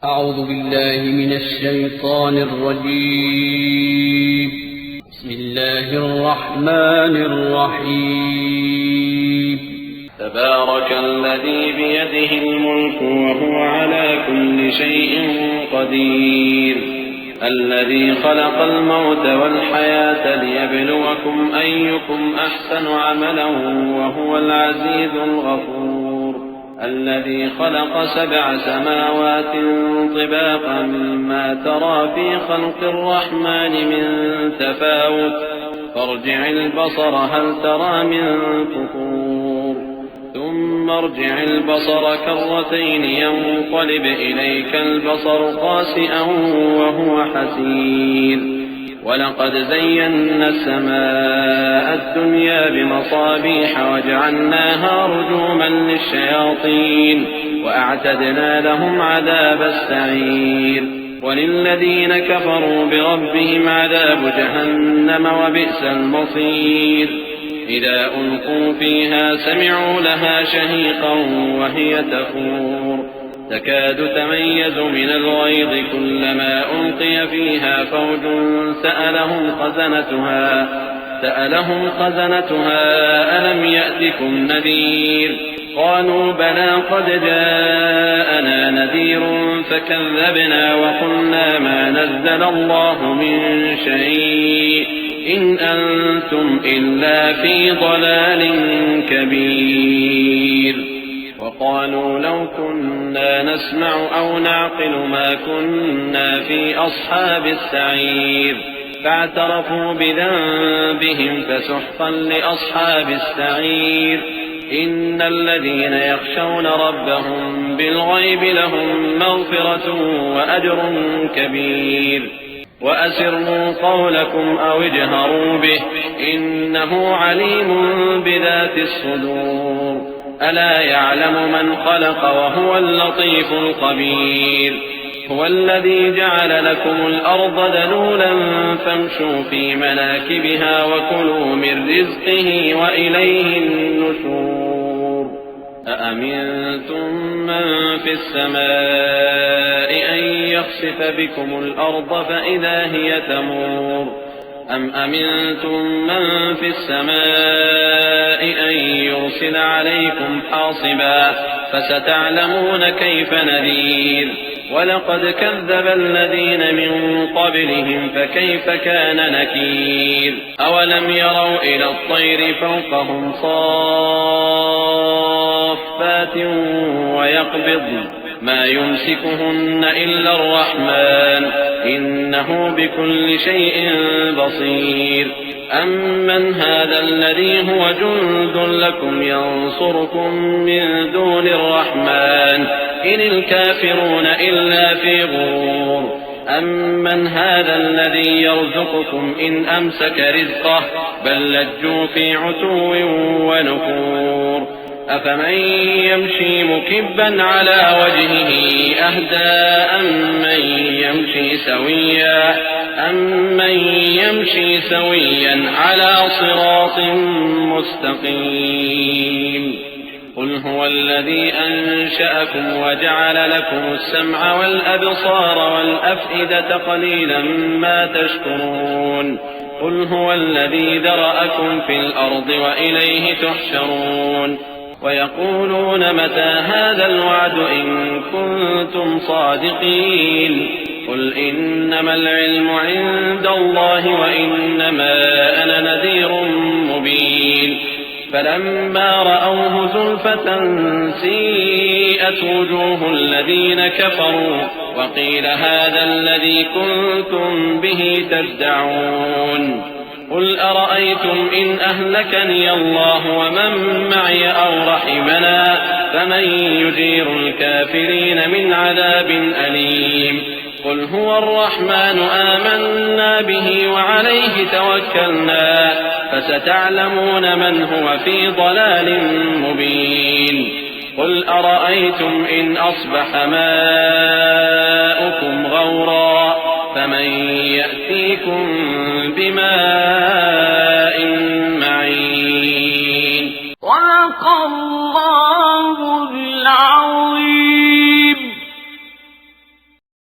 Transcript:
أعوذ بالله من الشيطان الرجيم. بسم الله الرحمن الرحيم. تبارك الذي بيده الملك وهو على كل شيء قدير، الذي خلق الموت والحياة ليبلوكم أيكم أحسن عملا وهو العزيز الغفور، الذي خلق 7 سماوات طباقا ما ترى في خلق الرحمن من تفاوت، فارجع البصر هل ترى من فطور، ثم ارجع البصر كرتين ينقلب إليك البصر خاسئا وهو حسير، ولقد زينا السماء الدنيا بمصابيح وجعلناها رجوما للشياطين وأعتدنا لهم عذاب السعير، وللذين كفروا بربهم عذاب جهنم وبئس المصير. إذا ألقوا فيها سمعوا لها شهيقا وهي تفور، تكاد تميز من الغيظ كلما ألقي فيها فوج سألهم خزنتها ألم يأتكم نذير، قالوا بلى قد جاءنا نذير فكذبنا وقلنا ما نزل الله من شيء إن أنتم إلا في ضلال كبير. وقالوا لو كنا نسمع أو نعقل ما كنا في أصحاب السعير، فاعترفوا بذنبهم فسحقا لأصحاب السعير. إن الذين يخشون ربهم بالغيب لهم مغفرة وأجر كبير. وأسروا قولكم أو اجهروا به إنه عليم بذات الصدور. ألا يعلم من خلق وهو اللطيف الخبير. هو الذي جعل لكم الأرض ذلولا فامشوا في مناكبها وكلوا من رزقه وإليه النشور. أأمنتم من في السماء أن يخسف بكم الأرض فإذا هي تمور، أم أمنتم من في السماء أن يرسل عليكم حاصبا فستعلمون كيف نذير. ولقد كذب الذين من قبلهم فكيف كان نكير. أولم يروا إلى الطير فوقهم صافات ويقبضن ما يمسكهن إلا الرحمن إنه بكل شيء بصير. أمن هذا الذي هو جند لكم ينصركم من دون الرحمن إن الكافرون إلا في غرور. أمن هذا الذي يرزقكم إن أمسك رزقه بل لجوا في عتو ونفور. أفمن يمشي مكبا على وجهه أهدى أمن يمشي سويا على صراط مستقيم. قل هو الذي أنشأكم وجعل لكم السمع والأبصار والأفئدة قليلا ما تشكرون. قل هو الذي ذرأكم في الأرض وإليه تحشرون. ويقولون متى هذا الوعد إن كنتم صادقين. قل إنما العلم عند الله وإنما أنا نذير مبين. فلما رأوه زلفة سيئت وجوه الذين كفروا وقيل هذا الذي كنتم به تدعون. قل أرأيتم إن أهلكني الله ومن معي أو رحمنا فمن يجير الكافرين من عذاب أليم. قل هو الرحمن آمنا به وعليه توكلنا فستعلمون من هو في ضلال مبين. قل أرأيتم إن أصبح ماؤكم غورا فمن يأتيكم بماء معين.